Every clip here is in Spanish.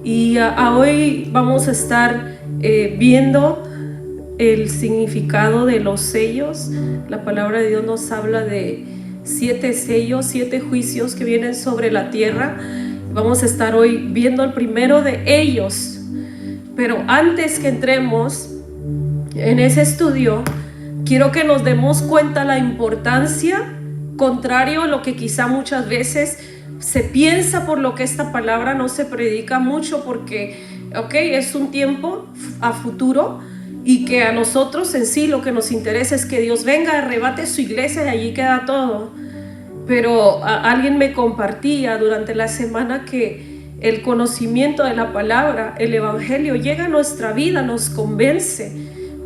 Y hoy vamos a estar viendo el significado de los sellos. La palabra de Dios nos habla de 7 sellos, 7 juicios que vienen sobre la tierra. Vamos a estar hoy viendo el primero de ellos. Pero antes que entremos en ese estudio, quiero que nos demos cuenta la importancia, contrario a lo que quizá muchas veces se piensa, por lo que esta palabra no se predica mucho, porque es un tiempo a futuro y que a nosotros en sí lo que nos interesa es que Dios venga, arrebate su iglesia y allí queda todo. Pero alguien me compartía durante la semana que el conocimiento de la palabra, el evangelio, llega a nuestra vida, nos convence,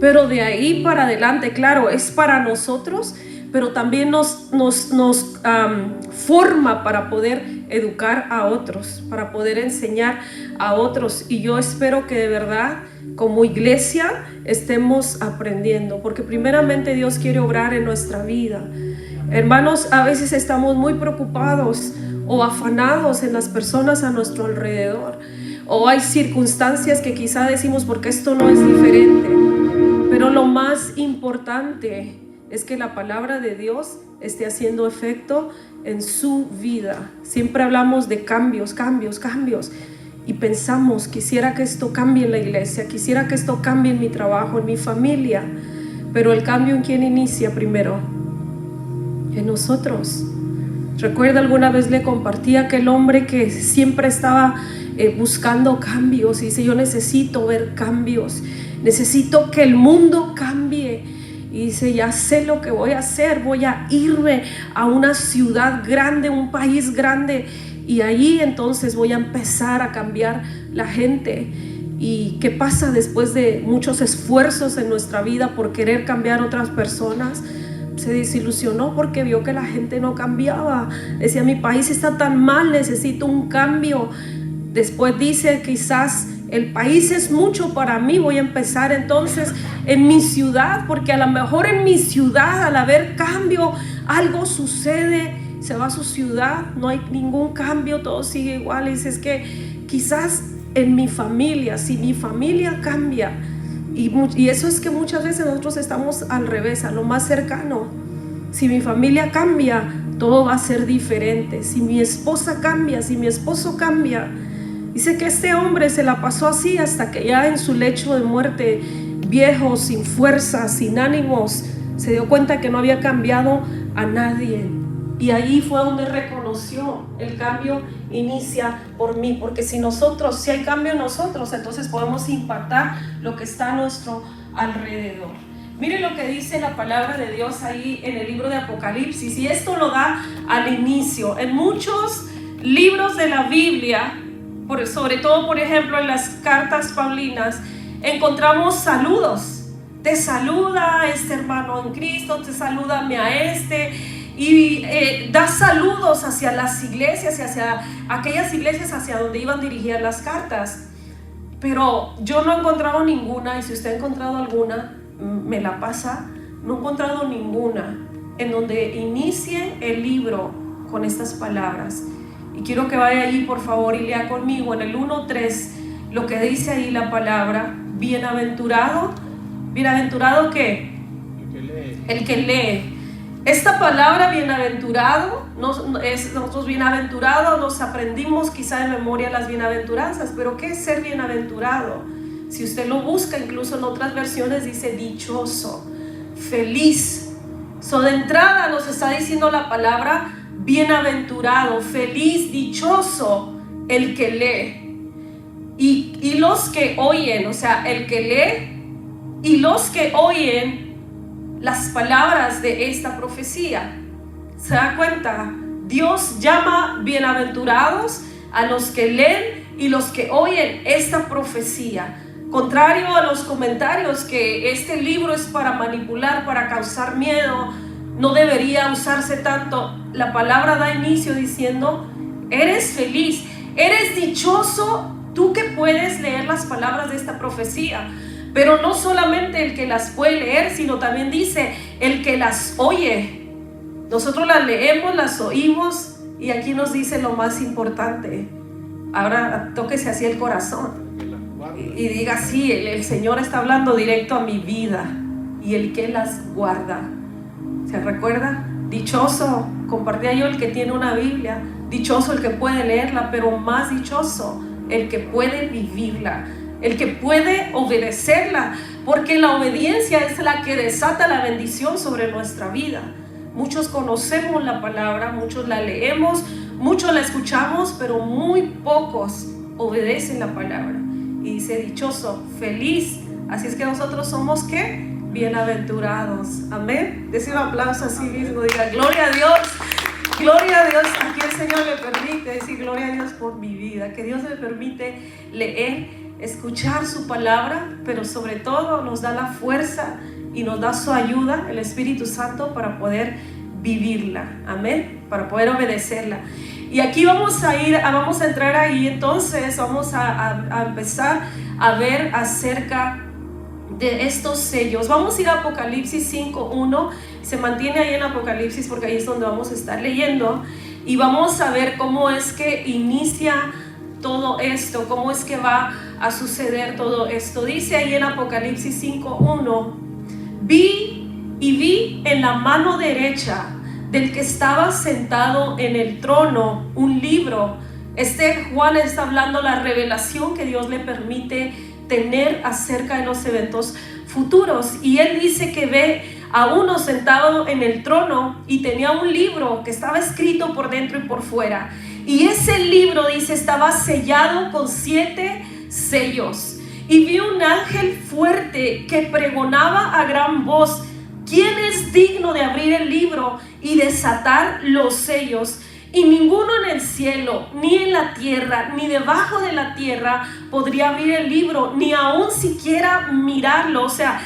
pero de ahí para adelante, claro, es para nosotros, pero también nos forma para poder educar a otros, para poder enseñar a otros. Y yo espero que de verdad, como iglesia, estemos aprendiendo, porque primeramente Dios quiere obrar en nuestra vida. Hermanos, a veces estamos muy preocupados o afanados en las personas a nuestro alrededor, o hay circunstancias que quizá decimos, porque esto no es diferente. Pero lo más importante es que la palabra de Dios esté haciendo efecto en su vida. Siempre hablamos de cambios, y pensamos, quisiera que esto cambie en la iglesia, quisiera que esto cambie en mi trabajo, en mi familia. Pero el cambio, ¿en quién inicia primero? En nosotros. Recuerda, alguna vez le compartí a aquel hombre que siempre estaba buscando cambios, y dice, yo necesito ver cambios, necesito que el mundo cambie. Y dice, ya sé lo que voy a hacer, voy a irme a una ciudad grande, un país grande, y ahí entonces voy a empezar a cambiar la gente. ¿Y qué pasa después de muchos esfuerzos en nuestra vida por querer cambiar a otras personas? Se desilusionó porque vio que la gente no cambiaba. Decía, mi país está tan mal, necesito un cambio. Después dice, quizás el país es mucho para mí, voy a empezar entonces en mi ciudad, porque a lo mejor en mi ciudad, al haber cambio, algo sucede. Se va a su ciudad, no hay ningún cambio, todo sigue igual. Y dice, es que quizás en mi familia, si mi familia cambia, y eso es que muchas veces nosotros estamos al revés, a lo más cercano. Si mi familia cambia, todo va a ser diferente. Si mi esposa cambia, si mi esposo cambia. Dice que este hombre se la pasó así hasta que ya en su lecho de muerte, viejo, sin fuerza, sin ánimos, se dio cuenta que no había cambiado a nadie. Y ahí fue donde reconoció, el cambio inicia por mí, porque si hay cambio en nosotros, entonces podemos impactar lo que está a nuestro alrededor. Miren lo que dice la palabra de Dios ahí en el libro de Apocalipsis, y esto lo da al inicio. En muchos libros de la Biblia, sobre todo por ejemplo en las cartas paulinas, encontramos saludos. Te saluda este hermano en Cristo, te salúdame a este, y da saludos hacia las iglesias y hacia aquellas iglesias hacia donde iban dirigidas las cartas. Pero yo no he encontrado ninguna, y si usted ha encontrado alguna, me la pasa. No he encontrado ninguna en donde inicie el libro con estas palabras. Y quiero que vaya allí por favor y lea conmigo en el 1:3 lo que dice ahí la palabra. Bienaventurado. ¿Bienaventurado qué? El que lee. Esta palabra bienaventurado, nosotros bienaventurados nos aprendimos quizá de memoria las bienaventuranzas, pero ¿qué es ser bienaventurado? Si usted lo busca, incluso en otras versiones dice dichoso, feliz. De entrada nos está diciendo la palabra bienaventurado, feliz, dichoso el que lee. Y los que oyen, o sea, el que lee y los que oyen las palabras de esta profecía. ¿Se da cuenta? Dios llama bienaventurados a los que leen y los que oyen esta profecía. Contrario a los comentarios que este libro es para manipular, para causar miedo, no debería usarse tanto. La palabra da inicio diciendo, eres feliz, eres dichoso tú que puedes leer las palabras de esta profecía. Pero no solamente el que las puede leer, sino también dice el que las oye. Nosotros las leemos, las oímos, y aquí nos dice lo más importante, Ahora tóquese así el corazón y diga, sí, el Señor está hablando directo a mi vida. Y el que las guarda, ¿se recuerda? Dichoso, compartía yo, el que tiene una Biblia. Dichoso el que puede leerla, pero más dichoso el que puede vivirla, el que puede obedecerla, porque la obediencia es la que desata la bendición sobre nuestra vida. Muchos conocemos la palabra, muchos la leemos, muchos la escuchamos, pero muy pocos obedecen la palabra. Y dice dichoso, feliz. Así es que nosotros somos ¿qué? Bienaventurados. Amén. Decir un aplauso a sí mismo, diga gloria a Dios. Gloria a Dios. Aquí el Señor me permite decir gloria a Dios por mi vida, que Dios me permite leer, escuchar su palabra, pero sobre todo nos da la fuerza y nos da su ayuda, el Espíritu Santo, para poder vivirla. Amén. Para poder obedecerla. Y aquí vamos a entrar ahí. Entonces vamos a empezar a ver acerca de estos sellos. Vamos a ir a Apocalipsis 5:1. Se mantiene ahí en Apocalipsis porque ahí es donde vamos a estar leyendo. Y vamos a ver cómo es que inicia todo esto, cómo es que va a suceder todo esto. Dice ahí en Apocalipsis 5:1: vi en la mano derecha del que estaba sentado en el trono un libro. Juan está hablando la revelación que Dios le permite tener acerca de los eventos futuros, y él dice que ve a uno sentado en el trono y tenía un libro que estaba escrito por dentro y por fuera, y ese libro, dice, estaba sellado con 7 sellos, y vi un ángel fuerte que pregonaba a gran voz: ¿quién es digno de abrir el libro y desatar los sellos? Y ninguno en el cielo, ni en la tierra, ni debajo de la tierra podría abrir el libro, ni aún siquiera mirarlo. O sea,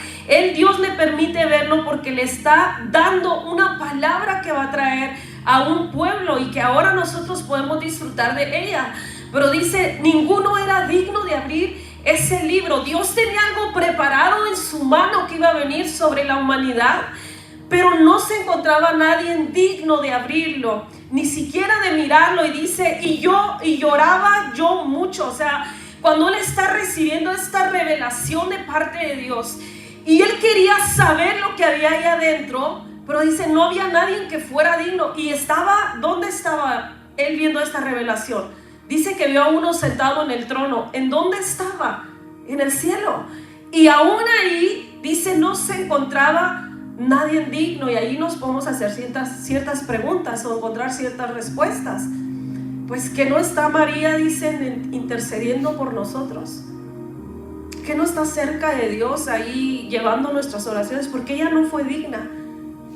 Dios le permite verlo porque le está dando una palabra que va a traer a un pueblo y que ahora nosotros podemos disfrutar de ella. Pero dice, ninguno era digno de abrir ese libro. Dios tenía algo preparado en su mano que iba a venir sobre la humanidad, pero no se encontraba nadie digno de abrirlo, ni siquiera de mirarlo. Y dice, y lloraba yo mucho. O sea, cuando él está recibiendo esta revelación de parte de Dios, y él quería saber lo que había ahí adentro, pero dice, no había nadie que fuera digno. Y ¿dónde estaba él viendo esta revelación? Dice que vio a uno sentado en el trono. ¿En dónde estaba? En el cielo. Y aún ahí, dice, no se encontraba nadie digno. Y ahí nos podemos hacer ciertas preguntas o encontrar ciertas respuestas. Pues que no está María, dicen, intercediendo por nosotros, que no está cerca de Dios ahí llevando nuestras oraciones, porque ella no fue digna.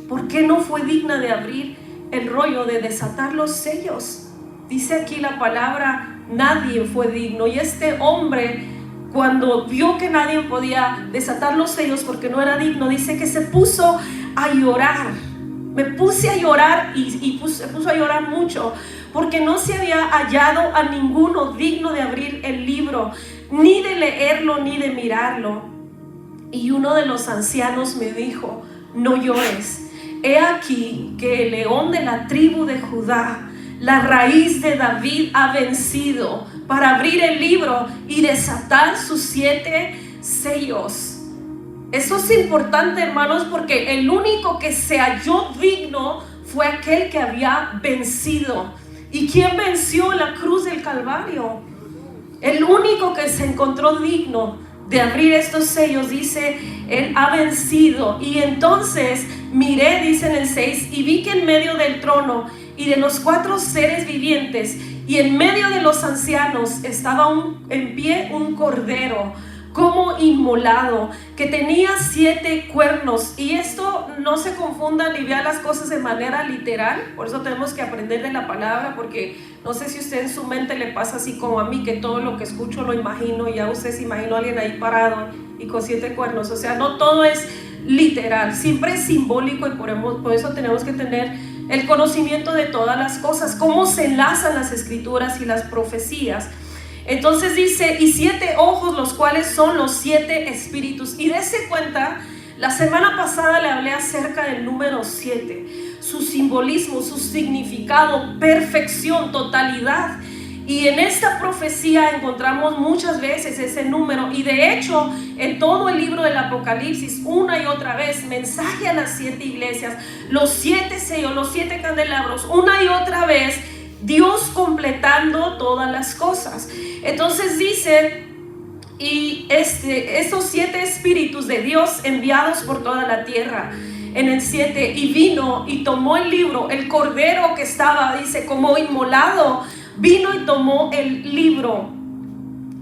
¿Por qué no fue digna de abrir el rollo, de desatar los sellos? Dice aquí la palabra, nadie fue digno. Y este hombre, cuando vio que nadie podía desatar los sellos porque no era digno, dice que se puso a llorar. Me puse a llorar y se puso a llorar mucho, porque no se había hallado a ninguno digno de abrir el libro, ni de leerlo, ni de mirarlo. Y uno de los ancianos me dijo, no llores. He aquí que el león de la tribu de Judá, la raíz de David, ha vencido para abrir el libro y desatar sus 7 sellos. Eso es importante, hermanos, porque el único que se halló digno fue aquel que había vencido. ¿Y quién venció en la cruz del Calvario? El único que se encontró digno de abrir estos sellos, dice, él ha vencido. Y entonces miré, dice en el 6, y vi que en medio del trono y de los 4 seres vivientes y en medio de los ancianos estaba en pie un cordero como inmolado, que tenía 7 cuernos. Y esto no se confundan y vean las cosas de manera literal. Por eso tenemos que aprender de la palabra, porque no sé si usted en su mente le pasa así como a mí, que todo lo que escucho lo imagino, y ya usted se imaginó a alguien ahí parado y con 7 cuernos. O sea, no todo es literal, siempre es simbólico, y por eso tenemos que tener el conocimiento de todas las cosas, cómo se enlazan las escrituras y las profecías. Entonces dice, y 7 ojos, los cuales son los 7 espíritus. Y dése cuenta, la semana pasada le hablé acerca del número 7, su simbolismo, su significado, perfección, totalidad. Y en esta profecía encontramos muchas veces ese número, y de hecho en todo el libro del Apocalipsis, una y otra vez, mensaje a las 7 iglesias, los 7 sellos, los 7 candelabros, una y otra vez, Dios completando todas las cosas. Entonces dice, y estos 7 espíritus de Dios enviados por toda la tierra, en el 7, y vino y tomó el libro, el cordero que estaba, dice, como inmolado, vino y tomó el libro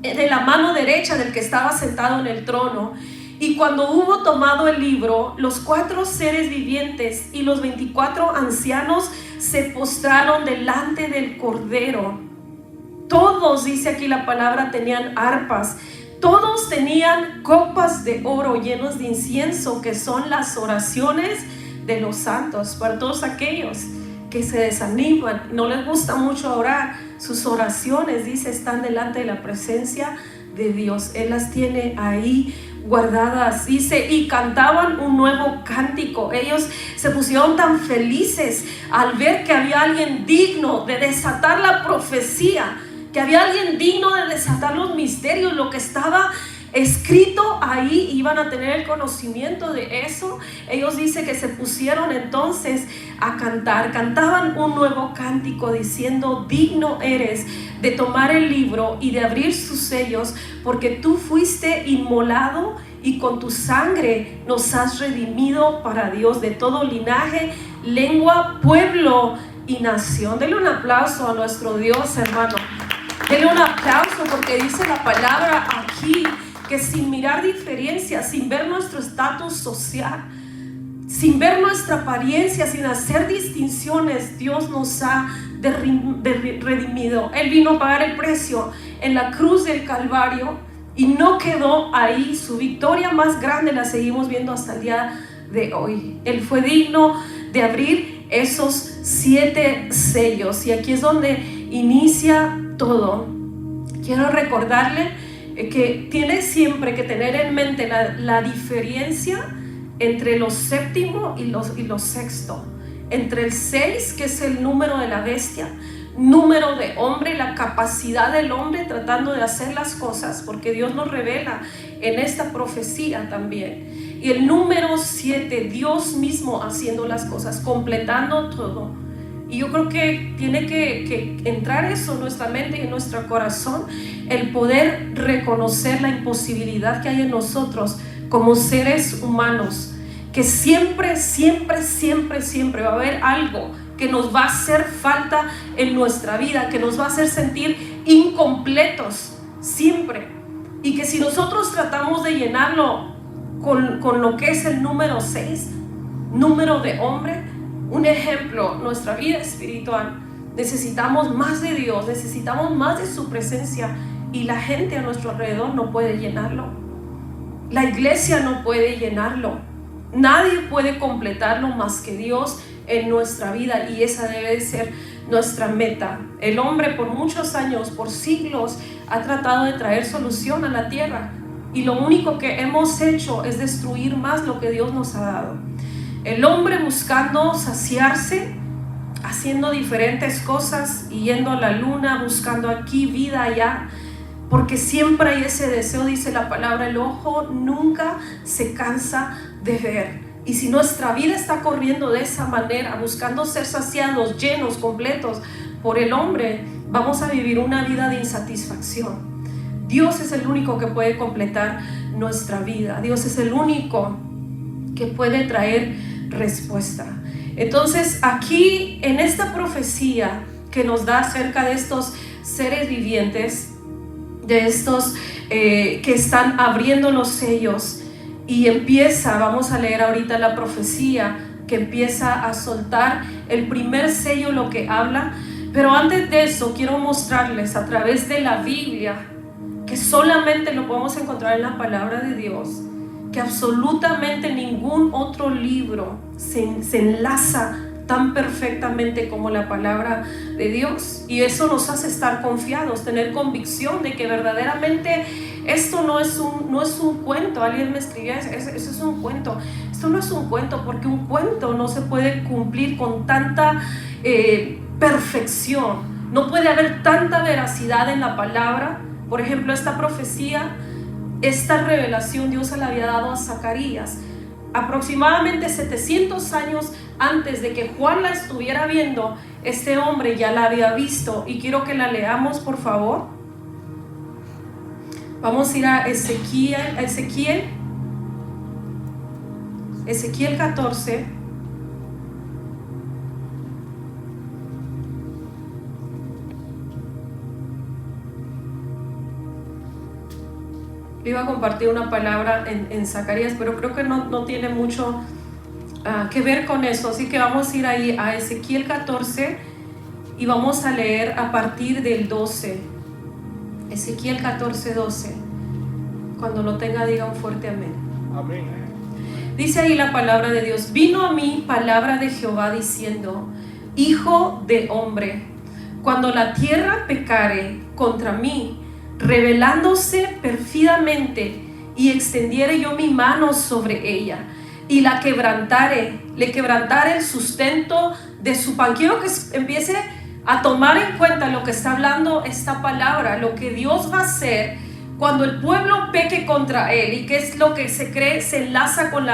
de la mano derecha del que estaba sentado en el trono. Y cuando hubo tomado el libro, los 4 seres vivientes y los 24 ancianos se postraron delante del cordero. Todos, dice aquí la palabra, tenían arpas. Todos tenían copas de oro llenos de incienso, que son las oraciones de los santos. Para todos aquellos que se desaniman, no les gusta mucho orar, sus oraciones, dice, están delante de la presencia de Dios. Él las tiene ahí guardadas, dice, y cantaban un nuevo cántico. Ellos se pusieron tan felices al ver que había alguien digno de desatar la profecía, que había alguien digno de desatar los misterios, lo que estaba escrito ahí, iban a tener el conocimiento de eso. Ellos dicen que se pusieron entonces a cantar, cantaban un nuevo cántico diciendo: digno eres de tomar el libro y de abrir sus sellos, porque tú fuiste inmolado y con tu sangre nos has redimido para Dios de todo linaje, lengua, pueblo y nación. Denle un aplauso a nuestro Dios, hermano. Denle un aplauso, porque dice la palabra aquí que sin mirar diferencias, sin ver nuestro estatus social, sin ver nuestra apariencia, sin hacer distinciones, Dios nos ha redimido. Él vino a pagar el precio en la cruz del Calvario y no quedó ahí. Su victoria más grande la seguimos viendo hasta el día de hoy. Él fue digno de abrir esos 7 sellos, y aquí es donde inicia todo. Quiero recordarle que tiene siempre que tener en mente la diferencia entre los séptimo y los sexto, entre el 6, que es el número de la bestia, número de hombre, la capacidad del hombre tratando de hacer las cosas, porque Dios nos revela en esta profecía también, y el número 7, Dios mismo haciendo las cosas, completando todo. Y yo creo que tiene que entrar eso en nuestra mente y en nuestro corazón, el poder reconocer la imposibilidad que hay en nosotros como seres humanos, que siempre, siempre, siempre, siempre va a haber algo que nos va a hacer falta en nuestra vida, que nos va a hacer sentir incompletos, siempre. Y que si nosotros tratamos de llenarlo con lo que es el número 6, número de hombre, un ejemplo, nuestra vida espiritual, necesitamos más de Dios, necesitamos más de su presencia, y la gente a nuestro alrededor no puede llenarlo. La iglesia no puede llenarlo. Nadie puede completarlo más que Dios en nuestra vida, y esa debe de ser nuestra meta. El hombre por muchos años, por siglos, ha tratado de traer solución a la tierra, y lo único que hemos hecho es destruir más lo que Dios nos ha dado. El hombre buscando saciarse, haciendo diferentes cosas, yendo a la luna, buscando aquí vida allá, porque siempre hay ese deseo. Dice la palabra, el ojo nunca se cansa de ver. Y si nuestra vida está corriendo de esa manera, buscando ser saciados, llenos, completos por el hombre, vamos a vivir una vida de insatisfacción. Dios es el único que puede completar nuestra vida. Dios es el único que puede traer respuesta. Entonces aquí en esta profecía que nos da acerca de estos seres vivientes, de estos que están abriendo los sellos, y empieza, vamos a leer ahorita la profecía que empieza a soltar el primer sello, lo que habla. Pero antes de eso quiero mostrarles a través de la Biblia, que solamente lo podemos encontrar en la palabra de Dios, que absolutamente ningún otro libro se enlaza tan perfectamente como la palabra de Dios. Y eso nos hace estar confiados, tener convicción de que verdaderamente esto no es un cuento. Alguien me escribió, eso es un cuento. Esto no es un cuento, porque un cuento no se puede cumplir con tanta perfección. No puede haber tanta veracidad en la palabra. Por ejemplo, esta profecía, esta revelación Dios se la había dado a Zacarías aproximadamente 700 años antes de que Juan la estuviera viendo. Este hombre ya la había visto, y quiero que la leamos, por favor. Vamos a ir a Ezequiel 14. Iba a compartir una palabra en Zacarías, pero creo que no tiene mucho que ver con eso, así que vamos a ir ahí a Ezequiel 14 y vamos a leer a partir del 12. Ezequiel 14, 12. Cuando lo tenga, diga un fuerte amén. Amén. Dice ahí la palabra de Dios: vino a mí palabra de Jehová diciendo: hijo de hombre, cuando la tierra pecare contra mí, rebelándose perfidamente, y extendiere yo mi mano sobre ella, y la quebrantare, le quebrantare el sustento de su pan. Quiero que empiece a tomar en cuenta lo que está hablando esta palabra, lo que Dios va a hacer cuando el pueblo peque contra él, y qué es lo que se cree, se enlaza con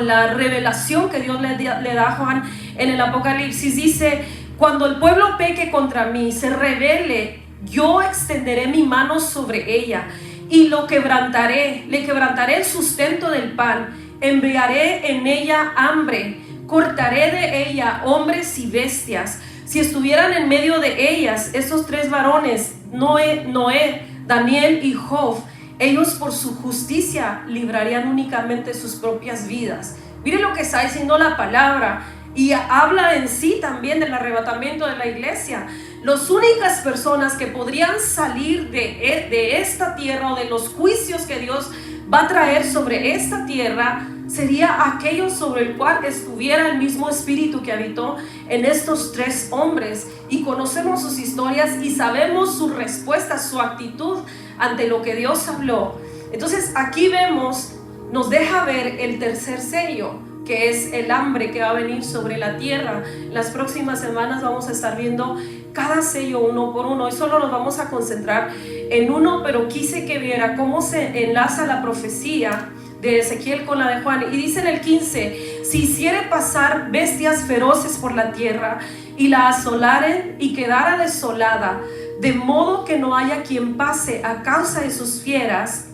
la revelación que Dios le da a Juan en el Apocalipsis. Dice: cuando el pueblo peque contra mí, se rebele, yo extenderé mi mano sobre ella y lo quebrantaré, le quebrantaré el sustento del pan, enviaré en ella hambre, cortaré de ella hombres y bestias. Si estuvieran en medio de ellas esos tres varones, Noé, Daniel y Job, ellos por su justicia librarían únicamente sus propias vidas. Mire lo que está diciendo la palabra, y habla en sí también del arrebatamiento de la iglesia. Las únicas personas que podrían salir de esta tierra, o de los juicios que Dios va a traer sobre esta tierra, sería aquellos sobre el cual estuviera el mismo espíritu que habitó en estos tres hombres. Y conocemos sus historias y sabemos su respuesta, su actitud ante lo que Dios habló. Entonces aquí vemos, nos deja ver el tercer sello, que es el hambre que va a venir sobre la tierra. Las próximas semanas vamos a estar viendo cada sello uno por uno, y solo nos vamos a concentrar en uno, pero quise que viera cómo se enlaza la profecía de Ezequiel con la de Juan. Y dice en el 15: si hiciere pasar bestias feroces por la tierra, y la asolaren y quedara desolada, de modo que no haya quien pase a causa de sus fieras,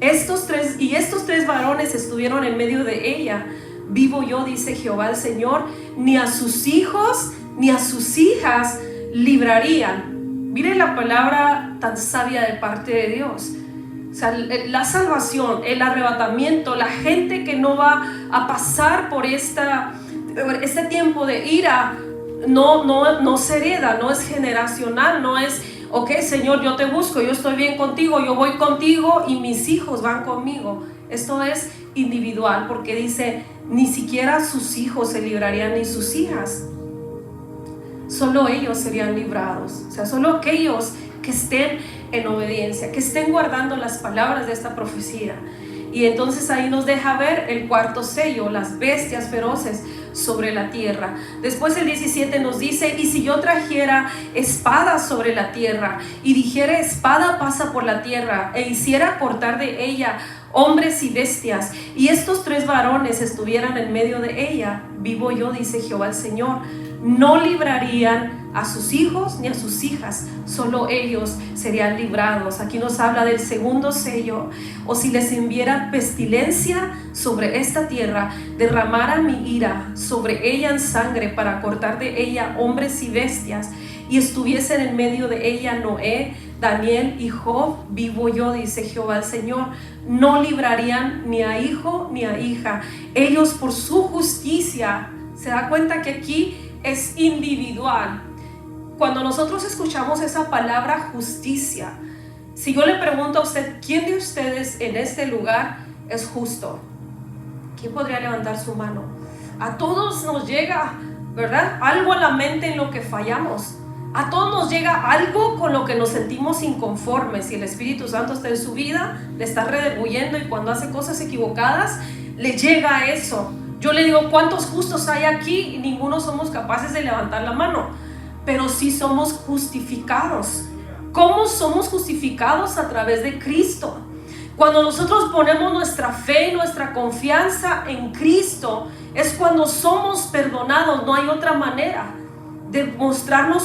estos tres varones estuvieron en medio de ella, vivo yo, dice Jehová el Señor, ni a sus hijos ni a sus hijas librarían. Miren la palabra tan sabia de parte de Dios. O sea, la salvación, el arrebatamiento, la gente que no va a pasar por este tiempo de ira, no se hereda, no es generacional, no es: ok, Señor, yo te busco, yo estoy bien contigo, yo voy contigo y mis hijos van conmigo. Esto es individual, porque dice: ni siquiera sus hijos se librarían, ni sus hijas. Solo ellos serían librados. O sea, solo aquellos que estén en obediencia, que estén guardando las palabras de esta profecía. Y entonces ahí nos deja ver el cuarto sello, las bestias feroces sobre la tierra. Después el 17 nos dice: y si yo trajera espada sobre la tierra, y dijera: espada pasa por la tierra, e hiciera cortar de ella hombres y bestias, y estos tres varones estuvieran en medio de ella, vivo yo, dice Jehová el Señor, no librarían a sus hijos ni a sus hijas, solo ellos serían librados. Aquí nos habla del segundo sello: o si les enviara pestilencia sobre esta tierra, derramara mi ira sobre ella en sangre, para cortar de ella hombres y bestias, y estuviesen en medio de ella Noé, Daniel y Job, vivo yo, dice Jehová el Señor, no librarían ni a hijo ni a hija. Ellos por su justicia. Se da cuenta que aquí es individual. Cuando nosotros escuchamos esa palabra justicia, si yo le pregunto a usted: ¿quién de ustedes en este lugar es justo? ¿Quién podría levantar su mano? A todos nos llega, ¿verdad?, algo a la mente en lo que fallamos. A todos nos llega algo con lo que nos sentimos inconformes. Si el Espíritu Santo está en su vida, le está redarguyendo, y cuando hace cosas equivocadas, le llega eso. Yo le digo: ¿cuántos justos hay aquí? Y ninguno somos capaces de levantar la mano. pero sí somos justificados. ¿Cómo somos justificados? A través de Cristo. Cuando nosotros ponemos nuestra fe y nuestra confianza en Cristo, es cuando somos perdonados. No hay otra manera de mostrarnos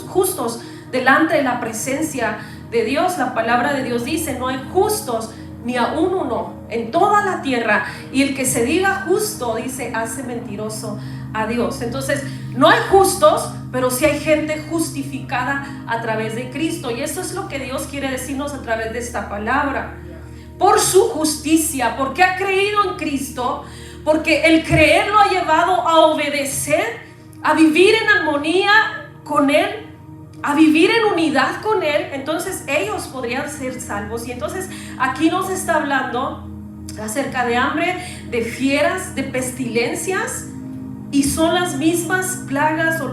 justos delante de la presencia de Dios. La palabra de Dios dice: no hay justos ni aún uno en toda la tierra, y el que se diga justo, dice, hace mentiroso a Dios. Entonces, no hay justos, pero sí hay gente justificada a través de Cristo, y eso es lo que Dios quiere decirnos a través de esta palabra. Por su justicia, porque ha creído en Cristo, porque el creer lo ha llevado a obedecer, a vivir en armonía con Él, a vivir en unidad con Él. Entonces ellos podrían ser salvos. Y entonces aquí nos está hablando acerca de hambre, de fieras, de pestilencias, y son las mismas plagas o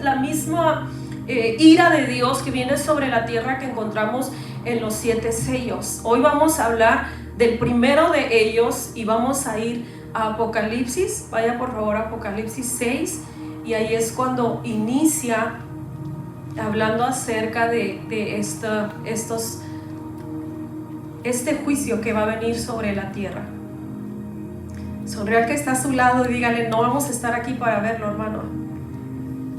la misma ira de Dios que viene sobre la tierra que encontramos en los 7 sellos. Hoy vamos a hablar del primero de ellos y vamos a ir a Apocalipsis. Vaya por favor a Apocalipsis 6, y ahí es cuando inicia hablando acerca de este juicio que va a venir sobre la tierra. Sonríe al que está a su lado y dígale: no vamos a estar aquí para verlo, hermano.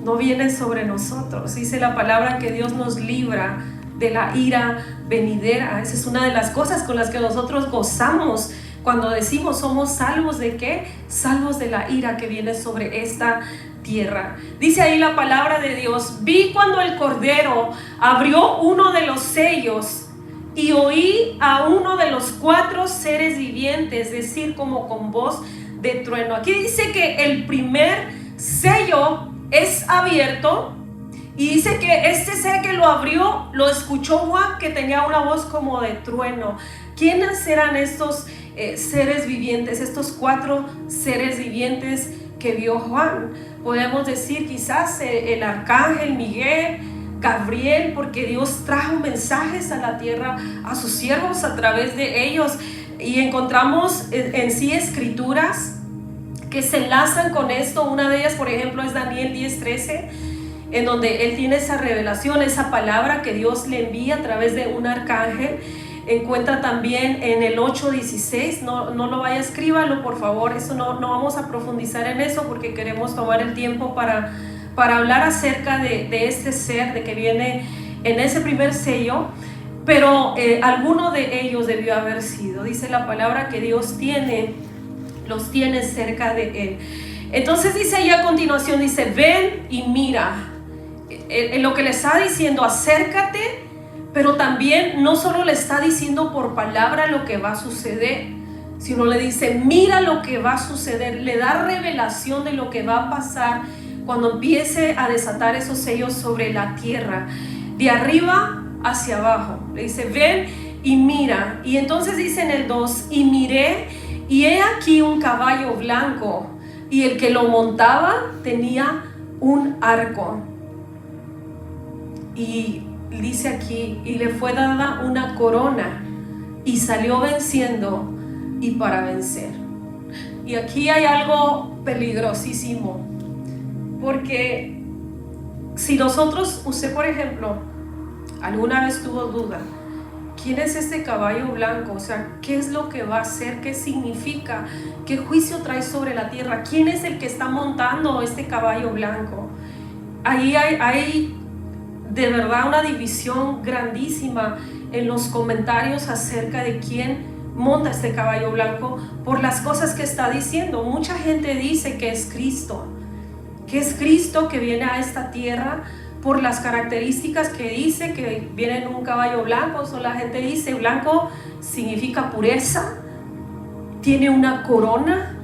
No viene sobre nosotros. Dice la palabra que Dios nos libra de la ira venidera. Esa es una de las cosas con las que nosotros gozamos cuando decimos somos salvos. ¿De qué? Salvos de la ira que viene sobre esta tierra. Dice ahí la palabra de Dios: vi cuando el Cordero abrió uno de los sellos, y oí a uno de los 4 seres vivientes decir como con voz de trueno. Aquí dice que el primer sello es abierto, y dice que este ser que lo abrió lo escuchó Juan, que tenía una voz como de trueno. ¿Quiénes eran estos seres vivientes, estos 4 seres vivientes que vio Juan? Podemos decir quizás el arcángel Miguel, Gabriel, porque Dios trajo mensajes a la tierra a sus siervos a través de ellos, y encontramos en sí escrituras que se enlazan con esto. Una de ellas, por ejemplo, es Daniel 10:13, en donde él tiene esa revelación, esa palabra que Dios le envía a través de un arcángel. Encuentra también en el 8:16, no lo vaya, escríbalo por favor, eso no vamos a profundizar en eso porque queremos tomar el tiempo para hablar acerca de este ser, de que viene en ese primer sello, pero alguno de ellos debió haber sido. Dice la palabra que Dios los tiene cerca de él. Entonces dice ahí a continuación, dice: ven y mira. En lo que le está diciendo, acércate, pero también no solo le está diciendo por palabra lo que va a suceder, sino le dice: mira lo que va a suceder. Le da revelación de lo que va a pasar cuando empiece a desatar esos sellos sobre la tierra, de arriba hacia abajo. Le dice: ven y mira. Y entonces dice en el 2: y miré, y he aquí un caballo blanco, y el que lo montaba tenía un arco. Y dice aquí: y le fue dada una corona, y salió venciendo y para vencer. Y aquí hay algo peligrosísimo, porque si usted por ejemplo alguna vez tuvo duda, ¿quién es este caballo blanco? O sea, ¿qué es lo que va a hacer? ¿Qué significa? ¿Qué juicio trae sobre la tierra? ¿Quién es el que está montando este caballo blanco? Ahí hay de verdad una división grandísima en los comentarios acerca de quién monta este caballo blanco, por las cosas que está diciendo. Mucha gente dice que es Cristo, que viene a esta tierra por las características que dice que viene en un caballo blanco. O la gente dice: blanco significa pureza, tiene una corona,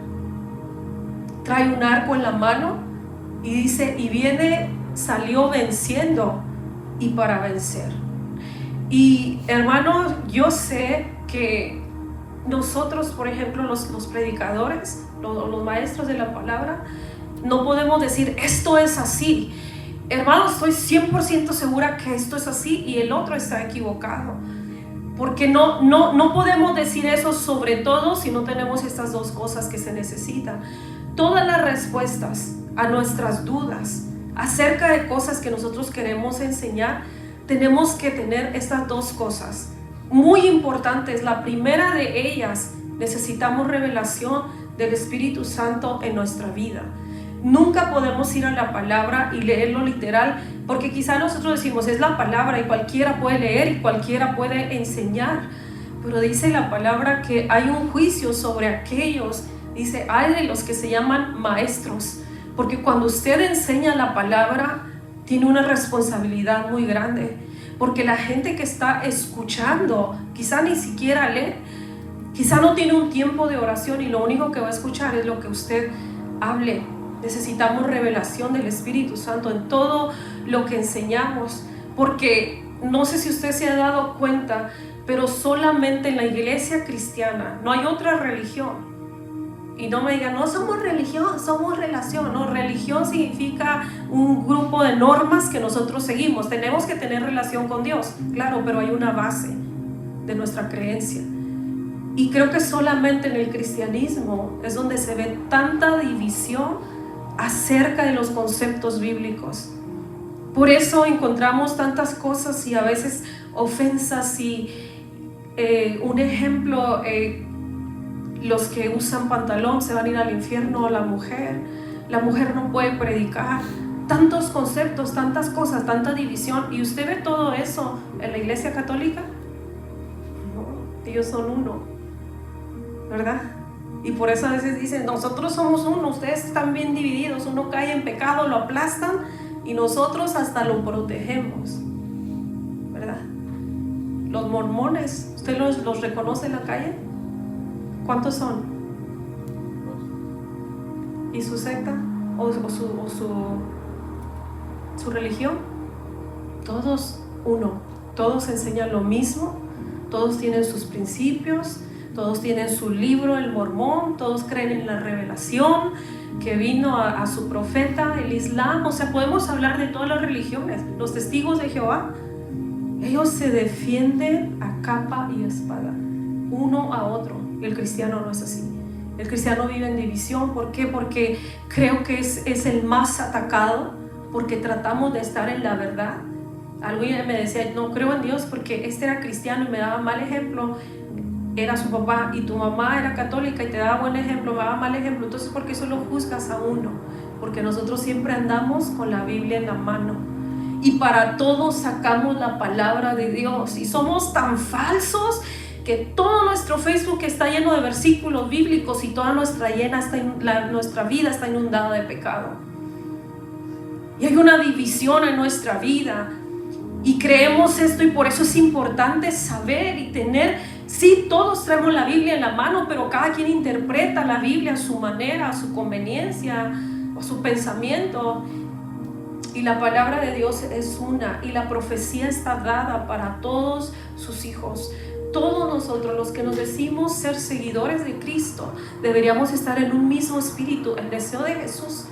trae un arco en la mano, y dice: y salió venciendo y para vencer. Y hermanos, yo sé que nosotros, por ejemplo, los predicadores, los maestros de la palabra, no podemos decir esto es así. Hermanos, estoy 100% segura que esto es así y el otro está equivocado, porque no podemos decir eso, sobre todo si no tenemos estas dos cosas que se necesitan. Todas las respuestas a nuestras dudas, acerca de cosas que nosotros queremos enseñar, tenemos que tener estas dos cosas muy importantes. La primera de ellas, necesitamos revelación del Espíritu Santo en nuestra vida. Nunca podemos ir a la palabra y leerlo literal, porque quizá nosotros decimos, es la palabra y cualquiera puede leer y cualquiera puede enseñar. Pero dice la palabra que hay un juicio sobre aquellos, dice, hay de los que se llaman maestros, porque cuando usted enseña la palabra, tiene una responsabilidad muy grande, porque la gente que está escuchando, quizá ni siquiera lee, quizá no tiene un tiempo de oración y lo único que va a escuchar es lo que usted hable. Necesitamos revelación del Espíritu Santo en todo lo que enseñamos, porque no sé si usted se ha dado cuenta, pero solamente en la iglesia cristiana, no hay otra religión. Y no me digan, no somos religión, somos relación. No, religión significa un grupo de normas que nosotros seguimos. Tenemos que tener relación con Dios, claro, pero hay una base de nuestra creencia. Y creo que solamente en el cristianismo es donde se ve tanta división acerca de los conceptos bíblicos. Por eso encontramos tantas cosas y a veces ofensas y un ejemplo, los que usan pantalón se van a ir al infierno, la mujer no puede predicar, tantos conceptos, tantas cosas, tanta división. Y usted ve todo eso en la iglesia católica. No, ellos son uno, ¿verdad? Y por eso a veces dicen, nosotros somos uno, ustedes están bien divididos, uno cae en pecado, lo aplastan y nosotros hasta lo protegemos, ¿verdad? Los mormones, ¿usted los reconoce en la calle? ¿Cuántos son? ¿Y su secta? ¿O su religión? Todos uno, todos enseñan lo mismo, todos tienen sus principios, todos tienen su libro, el mormón, todos creen en la revelación que vino a su profeta, el Islam. O sea, podemos hablar de todas las religiones. Los testigos de Jehová, ellos se defienden a capa y espada, uno a otro. El cristiano no es así. El cristiano vive en división. ¿Por qué? Porque creo que es el más atacado, porque tratamos de estar en la verdad. Alguien me decía, no creo en Dios porque este era cristiano y me daba mal ejemplo. Era su papá, y tu mamá era católica y te daba buen ejemplo, me daba mal ejemplo. Entonces, ¿por qué solo juzgas a uno? Porque nosotros siempre andamos con la Biblia en la mano y para todos sacamos la palabra de Dios, y somos tan falsos que todo nuestro Facebook está lleno de versículos bíblicos y toda nuestra vida está inundada de pecado. Y hay una división en nuestra vida y creemos esto, y por eso es importante saber y tener. Sí, todos traemos la Biblia en la mano, pero cada quien interpreta la Biblia a su manera, a su conveniencia, a su pensamiento. Y la palabra de Dios es una, y la profecía está dada para todos sus hijos. Todos nosotros, los que nos decimos ser seguidores de Cristo, deberíamos estar en un mismo espíritu, el deseo de Jesús,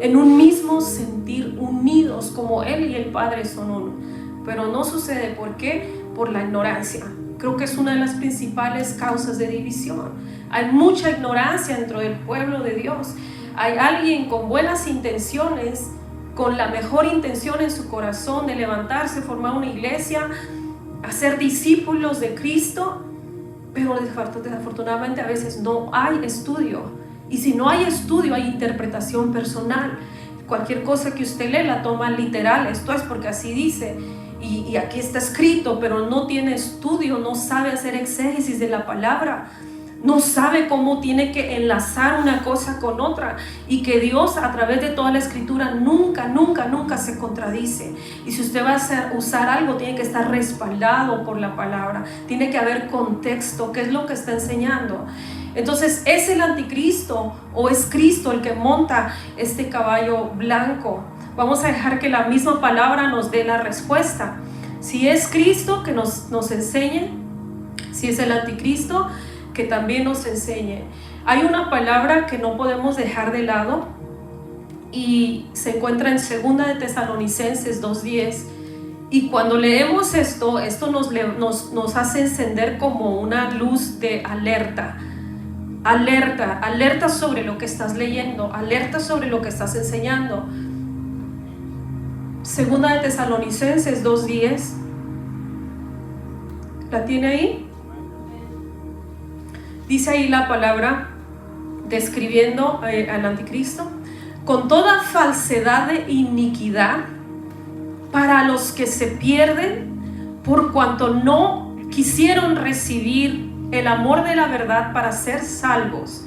en un mismo sentir, unidos como Él y el Padre son uno. Pero no sucede. ¿Por qué? Por la ignorancia. Creo que es una de las principales causas de división. Hay mucha ignorancia dentro del pueblo de Dios. Hay alguien con buenas intenciones, con la mejor intención en su corazón de levantarse, formar una iglesia, hacer discípulos de Cristo, pero desafortunadamente a veces no hay estudio. Y si no hay estudio, hay interpretación personal. Cualquier cosa que usted lee la toma literal. Esto es porque así dice. Y aquí está escrito, pero no tiene estudio, no sabe hacer exégesis de la palabra, no sabe cómo tiene que enlazar una cosa con otra, y que Dios a través de toda la escritura nunca se contradice. Y si usted va a usar algo, tiene que estar respaldado por la palabra, tiene que haber contexto, qué es lo que está enseñando. Entonces, ¿es el anticristo o es Cristo el que monta este caballo blanco? Vamos a dejar que la misma palabra nos dé la respuesta. Si es Cristo, que nos enseñe. Si es el anticristo, que también nos enseñe. Hay una palabra que no podemos dejar de lado y se encuentra en 2 de Tesalonicenses 2:10. Y cuando leemos esto nos hace encender como una luz de alerta. Alerta sobre lo que estás leyendo, alerta sobre lo que estás enseñando. Segunda de Tesalonicenses 2:10. ¿La tiene ahí? Dice ahí la palabra, describiendo al anticristo: con toda falsedad de iniquidad para los que se pierden, por cuanto no quisieron recibir el amor de la verdad para ser salvos.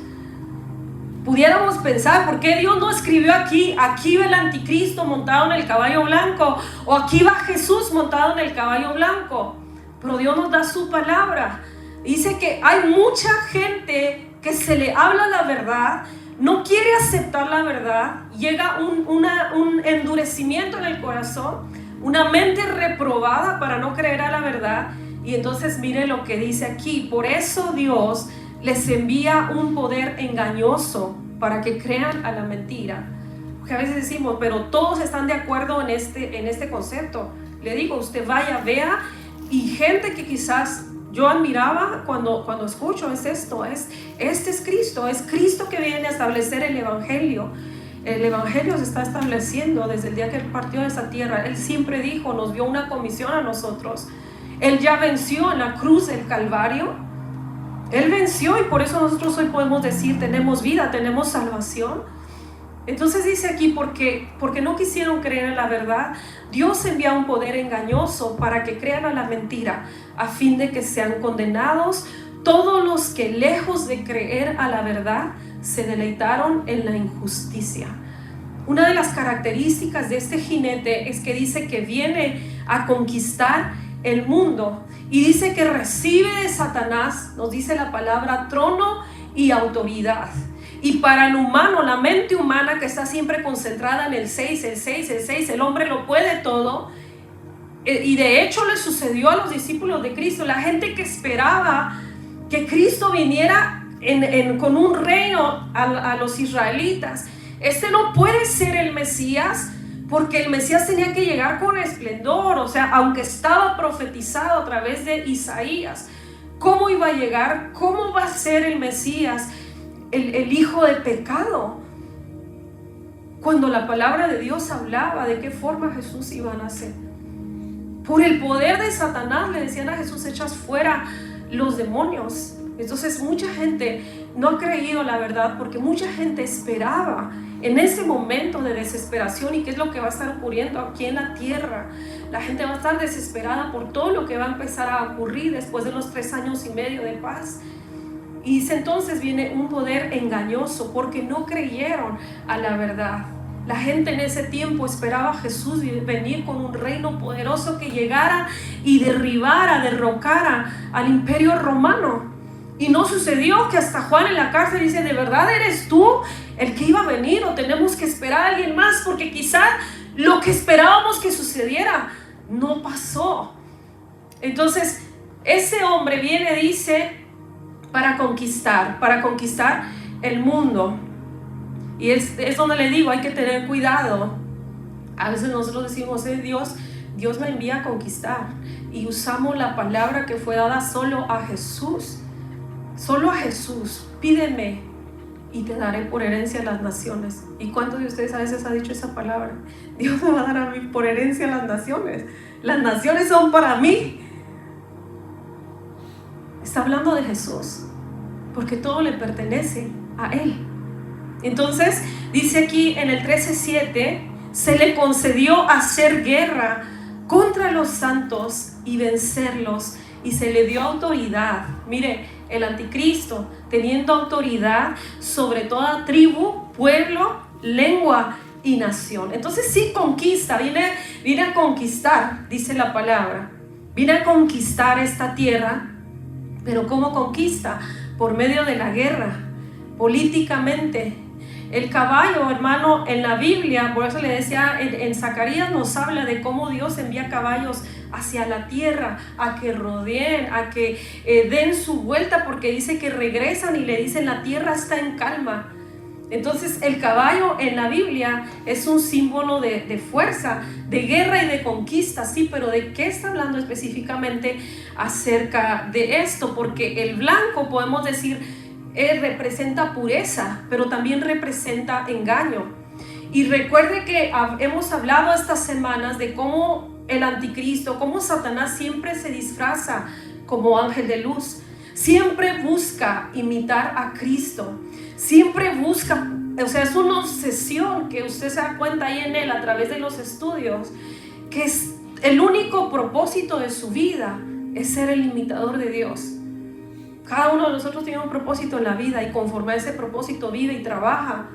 Pudiéramos pensar, ¿por qué Dios no escribió aquí va el anticristo montado en el caballo blanco? O aquí va Jesús montado en el caballo blanco. Pero Dios nos da su palabra. Dice que hay mucha gente que se le habla la verdad, no quiere aceptar la verdad, llega un endurecimiento en el corazón, una mente reprobada para no creer a la verdad. Y entonces mire lo que dice aquí: por eso Dios les envía un poder engañoso para que crean a la mentira. Porque a veces decimos, pero todos están de acuerdo en este concepto. Le digo, usted vaya, vea, y gente que quizás yo admiraba cuando escucho, este es Cristo que viene a establecer el Evangelio. El Evangelio se está estableciendo desde el día que Él partió de esa tierra. Él siempre dijo, nos dio una comisión a nosotros. Él ya venció en la cruz del Calvario. Él venció, y por eso nosotros hoy podemos decir, tenemos vida, tenemos salvación. Entonces dice aquí, porque no quisieron creer en la verdad, Dios envía un poder engañoso para que crean a la mentira, a fin de que sean condenados todos los que, lejos de creer a la verdad, se deleitaron en la injusticia. Una de las características de este jinete es que dice que viene a conquistar el mundo, y dice que recibe de Satanás, nos dice la palabra, trono y autoridad. Y para el humano, la mente humana que está siempre concentrada en el 6, el hombre lo puede todo. Y de hecho le sucedió a los discípulos de Cristo, la gente que esperaba que Cristo viniera con un reino a los israelitas. Este no puede ser el Mesías, porque el Mesías tenía que llegar con esplendor. O sea, aunque estaba profetizado a través de Isaías, ¿cómo iba a llegar? ¿Cómo va a ser el Mesías? El hijo de pecado, cuando la palabra de Dios hablaba de qué forma Jesús iba a nacer. Por el poder de Satanás le decían a Jesús, echas fuera los demonios. Entonces mucha gente no ha creído la verdad, porque mucha gente esperaba en ese momento de desesperación. ¿Y qué es lo que va a estar ocurriendo aquí en la tierra? La gente va a estar desesperada por todo lo que va a empezar a ocurrir después de los 3 años y medio de paz. Y dice, entonces viene un poder engañoso, porque no creyeron a la verdad. La gente en ese tiempo esperaba a Jesús venir con un reino poderoso que llegara y derrocara al imperio romano. Y no sucedió, que hasta Juan en la cárcel dice, ¿de verdad eres tú el que iba a venir, o tenemos que esperar a alguien más? Porque quizá lo que esperábamos que sucediera no pasó. Entonces ese hombre viene, dice, para conquistar el mundo. Y es donde le digo, hay que tener cuidado. A veces nosotros decimos, Dios me envía a conquistar, y usamos la palabra que fue dada solo a Jesús. Pídeme y te daré por herencia las naciones. ¿Y cuántos de ustedes a veces ha dicho esa palabra? Dios me va a dar a mí por herencia las naciones. Las naciones son para mí. Está hablando de Jesús, porque todo le pertenece a Él. Entonces dice aquí en el 13:7, se le concedió hacer guerra contra los santos y vencerlos, y se le dio autoridad. Mire, el anticristo teniendo autoridad sobre toda tribu, pueblo, lengua y nación. Entonces sí conquista, viene a conquistar, dice la palabra. Viene a conquistar esta tierra. Pero ¿cómo conquista? Por medio de la guerra, políticamente. El caballo, hermano, en la Biblia, por eso le decía, en Zacarías nos habla de cómo Dios envía caballos hacia la tierra, a que rodeen, a que den su vuelta, porque dice que regresan y le dicen, la tierra está en calma. Entonces el caballo en la Biblia es un símbolo de fuerza, de guerra y de conquista, sí, pero ¿de qué está hablando específicamente acerca de esto? Porque el blanco, podemos decir, representa pureza, pero también representa engaño. Y recuerde que hemos hablado estas semanas de cómo el anticristo, cómo Satanás siempre se disfraza como ángel de luz. Siempre busca imitar a Cristo. Siempre busca, o sea, es una obsesión que usted se da cuenta ahí en él a través de los estudios, que es el único propósito de su vida es ser el imitador de Dios. Cada uno de nosotros tiene un propósito en la vida y conforme a ese propósito vive y trabaja.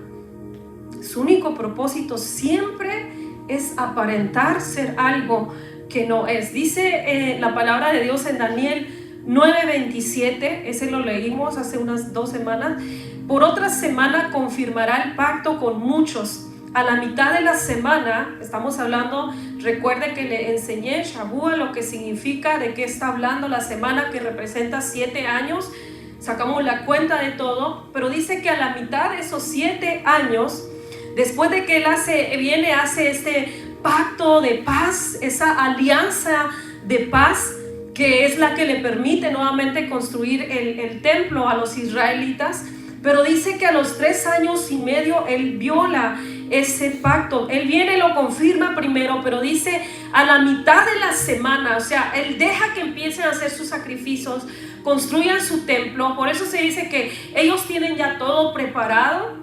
Su único propósito siempre es aparentar ser algo que no es. Dice la palabra de Dios en Daniel 9:27, ese lo leímos hace unas 2 semanas. Por otra semana confirmará el pacto con muchos. A la mitad de la semana, estamos hablando, recuerde que le enseñé Shabua, lo que significa, de qué está hablando la semana, que representa 7 años. Sacamos la cuenta de todo, pero dice que a la mitad de esos 7 años, después de que él hace este pacto de paz, esa alianza de paz, que es la que le permite nuevamente construir el templo a los israelitas. Pero dice que a los 3 años y medio él viola ese pacto. Él viene y lo confirma primero, pero dice a la mitad de la semana, o sea, él deja que empiecen a hacer sus sacrificios, construyan su templo. Por eso se dice que ellos tienen ya todo preparado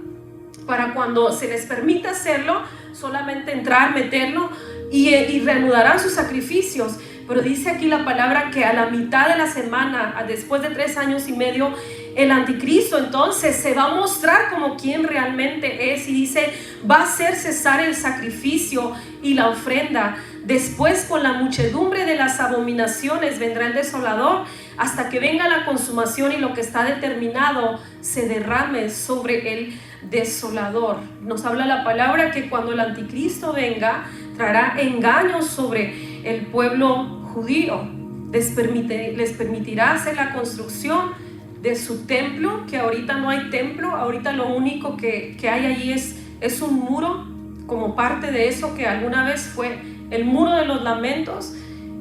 para cuando se les permita hacerlo, solamente entrar, meterlo y reanudarán sus sacrificios. Pero dice aquí la palabra que a la mitad de la semana, después de 3 años y medio, el anticristo entonces se va a mostrar como quien realmente es, y dice, va a hacer cesar el sacrificio y la ofrenda. Después, con la muchedumbre de las abominaciones vendrá el desolador, hasta que venga la consumación y lo que está determinado se derrame sobre el desolador. Nos habla la palabra que cuando el anticristo venga, traerá engaños sobre el pueblo judío. Les permitirá hacer la construcción de su templo, que ahorita no hay templo. Ahorita lo único que hay allí es un muro, como parte de eso que alguna vez fue el muro de los lamentos,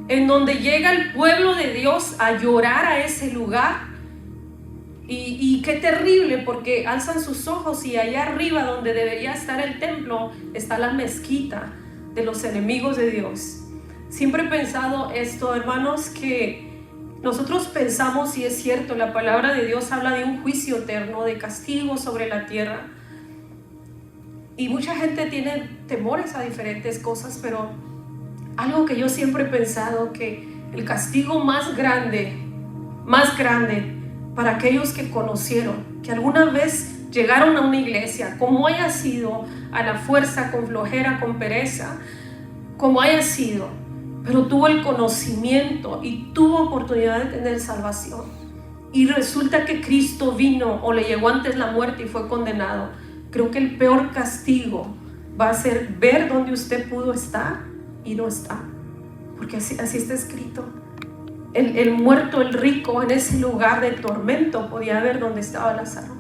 en donde llega el pueblo de Dios a llorar a ese lugar. Y qué terrible, porque alzan sus ojos y allá arriba, donde debería estar el templo, está la mezquita de los enemigos de Dios. Siempre he pensado esto, hermanos, que nosotros pensamos, y es cierto, la palabra de Dios habla de un juicio eterno, de castigo sobre la tierra. Y mucha gente tiene temores a diferentes cosas, pero algo que yo siempre he pensado, que el castigo más grande para aquellos que conocieron, que alguna vez llegaron a una iglesia, como haya sido, a la fuerza, con flojera, con pereza, como haya sido, pero tuvo el conocimiento y tuvo oportunidad de tener salvación, y resulta que Cristo vino o le llegó antes la muerte y fue condenado. Creo que el peor castigo va a ser ver dónde usted pudo estar y no está, porque así está escrito. El muerto, el rico, en ese lugar de tormento podía ver dónde estaba Lázaro.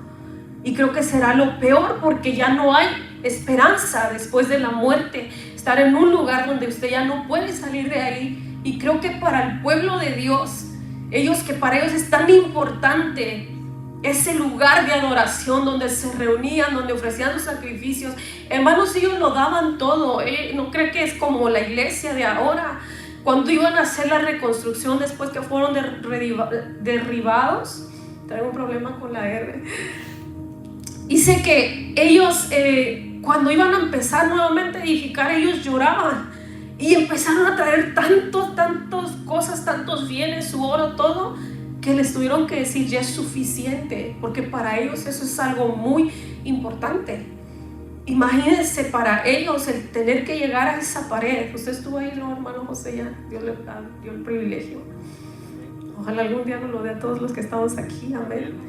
Y creo que será lo peor, porque ya no hay esperanza después de la muerte. Estar en un lugar donde usted ya no puede salir de ahí. Y creo que para el pueblo de Dios, para ellos es tan importante ese lugar de adoración donde se reunían, donde ofrecían los sacrificios. Hermanos, ellos lo daban todo. No creo que es como la iglesia de ahora, cuando iban a hacer la reconstrucción después que fueron derribados. Traigo un problema con la R. Dice que ellos, cuando iban a empezar nuevamente a edificar, ellos lloraban y empezaron a traer tantas cosas, tantos bienes, su oro, todo, que les tuvieron que decir ya es suficiente, porque para ellos eso es algo muy importante. Imagínense para ellos el tener que llegar a esa pared. Usted estuvo ahí, ¿no, hermano José? Ya Dios le dio el privilegio. Ojalá algún día nos lo dé a todos los que estamos aquí, amén.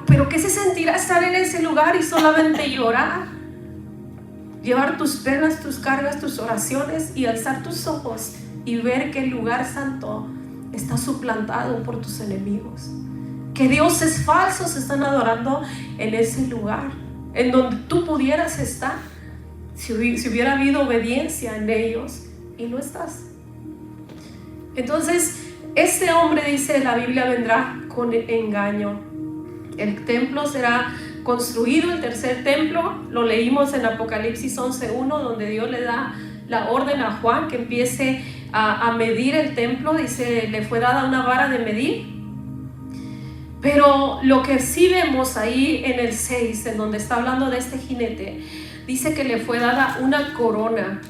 Pero ¿qué se sentirá estar en ese lugar y solamente llorar? Llevar tus penas, tus cargas, tus oraciones, y alzar tus ojos y ver que el lugar santo está suplantado por tus enemigos, que dioses falsos se están adorando en ese lugar, en donde tú pudieras estar si hubiera habido obediencia en ellos, y no estás. Entonces este hombre, dice la Biblia, vendrá con engaño. El templo será construido el tercer templo. Lo leímos en Apocalipsis 11:1, donde Dios le da la orden a Juan que empiece a medir el templo. Dice, le fue dada una vara de medir. Pero lo que sí vemos ahí en el 6, en donde está hablando de este jinete, dice que le fue dada una corona.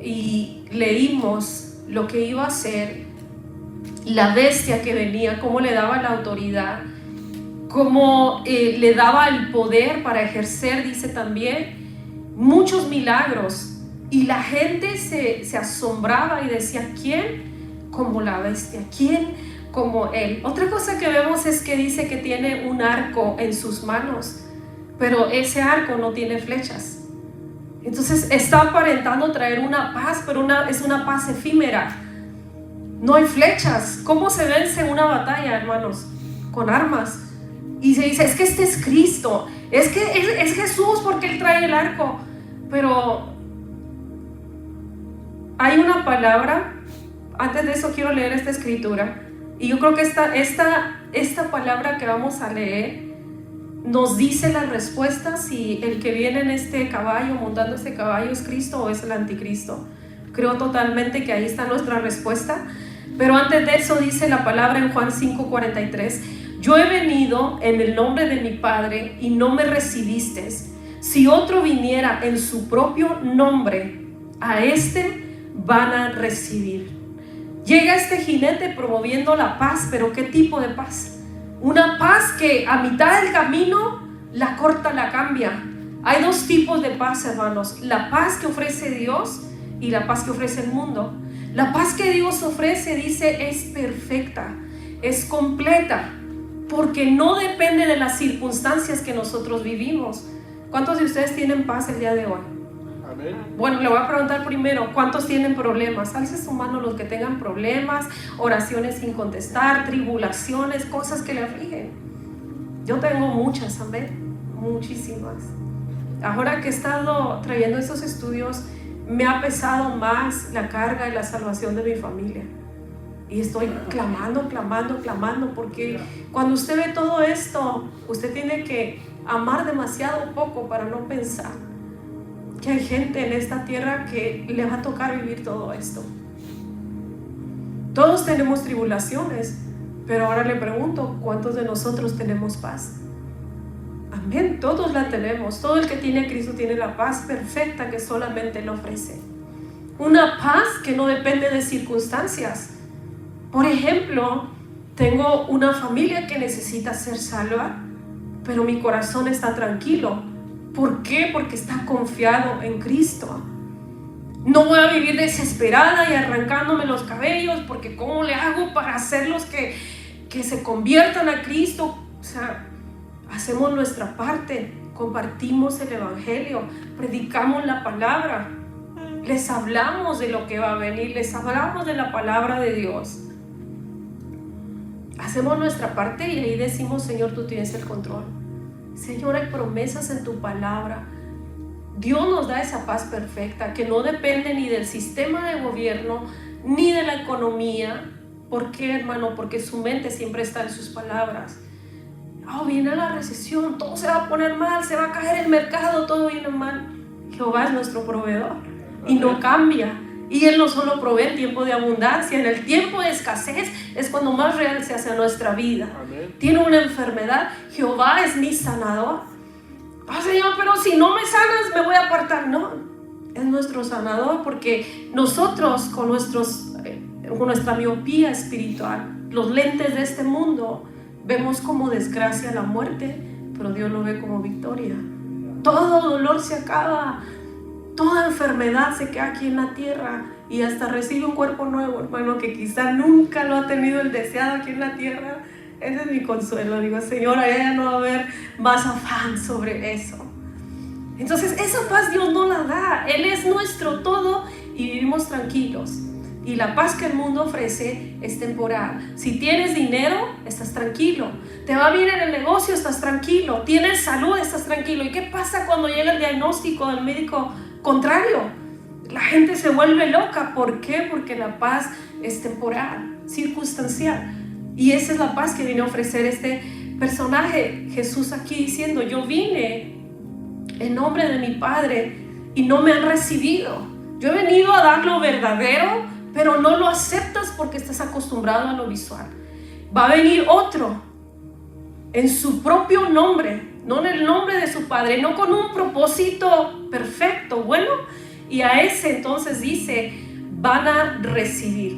Y leímos lo que iba a hacer la bestia que venía, cómo le daba la autoridad, cómo le daba el poder para ejercer, dice también, muchos milagros. Y la gente se asombraba y decía, ¿quién como la bestia? ¿Quién como él? Otra cosa que vemos es que dice que tiene un arco en sus manos, pero ese arco no tiene flechas. Entonces está aparentando traer una paz, pero es una paz efímera. No hay flechas. ¿Cómo se vence una batalla, hermanos? Con armas. Y se dice, es que este es Cristo, es que es Jesús porque Él trae el arco. Pero hay una palabra, antes de eso quiero leer esta escritura. Y yo creo que esta palabra que vamos a leer nos dice la respuesta si el que viene en este caballo, montando este caballo, es Cristo o es el anticristo. Creo totalmente que ahí está nuestra respuesta. Pero antes de eso dice la palabra en Juan 5:43, yo he venido en el nombre de mi Padre y no me recibisteis. Si otro viniera en su propio nombre, a este van a recibir. Llega este jinete promoviendo la paz, pero ¿qué tipo de paz? Una paz que a mitad del camino la corta, la cambia. Hay dos tipos de paz, hermanos: la paz que ofrece Dios y la paz que ofrece el mundo. La paz que Dios ofrece, dice, es perfecta, es completa, porque no depende de las circunstancias que nosotros vivimos. ¿Cuántos de ustedes tienen paz el día de hoy? Amén. Bueno, le voy a preguntar primero, ¿cuántos tienen problemas? Alce su mano los que tengan problemas, oraciones sin contestar, tribulaciones, cosas que le afligen. Yo tengo muchas, amén, muchísimas. Ahora que he estado trayendo estos estudios, me ha pesado más la carga de la salvación de mi familia. Y estoy clamando, porque cuando usted ve todo esto, usted tiene que amar demasiado poco para no pensar que hay gente en esta tierra que le va a tocar vivir todo esto. Todos tenemos tribulaciones, pero ahora le pregunto, ¿cuántos de nosotros tenemos paz? Amén, todos la tenemos. Todo el que tiene a Cristo tiene la paz perfecta que solamente Él ofrece. Una paz que no depende de circunstancias. Por ejemplo, tengo una familia que necesita ser salva, pero mi corazón está tranquilo. ¿Por qué? Porque está confiado en Cristo. No voy a vivir desesperada y arrancándome los cabellos, porque ¿cómo le hago para hacerlos que se conviertan a Cristo? O sea, hacemos nuestra parte, compartimos el evangelio, predicamos la palabra, les hablamos de lo que va a venir, les hablamos de la palabra de Dios. Hacemos nuestra parte y ahí decimos, Señor, tú tienes el control. Señor, hay promesas en tu palabra. Dios nos da esa paz perfecta que no depende ni del sistema de gobierno ni de la economía. ¿Por qué, hermano? Porque su mente siempre está en sus palabras. Viene la recesión, todo se va a poner mal, se va a caer el mercado, todo viene mal. Jehová es nuestro proveedor y no cambia. Y Él no solo provee en tiempo de abundancia, en el tiempo de escasez es cuando más real se hace nuestra vida. Amén. Tiene una enfermedad, Jehová es mi sanador. Señor, pero si no me sanas me voy a apartar. No, es nuestro sanador, porque nosotros con nuestra miopía espiritual, los lentes de este mundo, vemos como desgracia la muerte, pero Dios lo ve como victoria. Todo dolor se acaba, toda enfermedad se queda aquí en la tierra y hasta recibe un cuerpo nuevo, hermano, que quizá nunca lo ha tenido el deseado aquí en la tierra. Ese es mi consuelo. Digo, Señor, allá ya no va a haber más afán sobre eso. Entonces esa paz Dios no la da. Él es nuestro todo y vivimos tranquilos. Y la paz que el mundo ofrece es temporal. Si tienes dinero, estás tranquilo. Te va bien en el negocio, estás tranquilo. Tienes salud, estás tranquilo. ¿Y qué pasa cuando llega el diagnóstico del médico contrario? La gente se vuelve loca. ¿Por qué? Porque la paz es temporal, circunstancial. Y esa es la paz que viene a ofrecer este personaje, Jesús aquí diciendo: yo vine en nombre de mi Padre y no me han recibido. Yo he venido a dar lo verdadero, pero no lo aceptas porque estás acostumbrado a lo visual. Va a venir otro en su propio nombre, no en el nombre de su Padre, no con un propósito perfecto, bueno, y a ese entonces dice: van a recibir.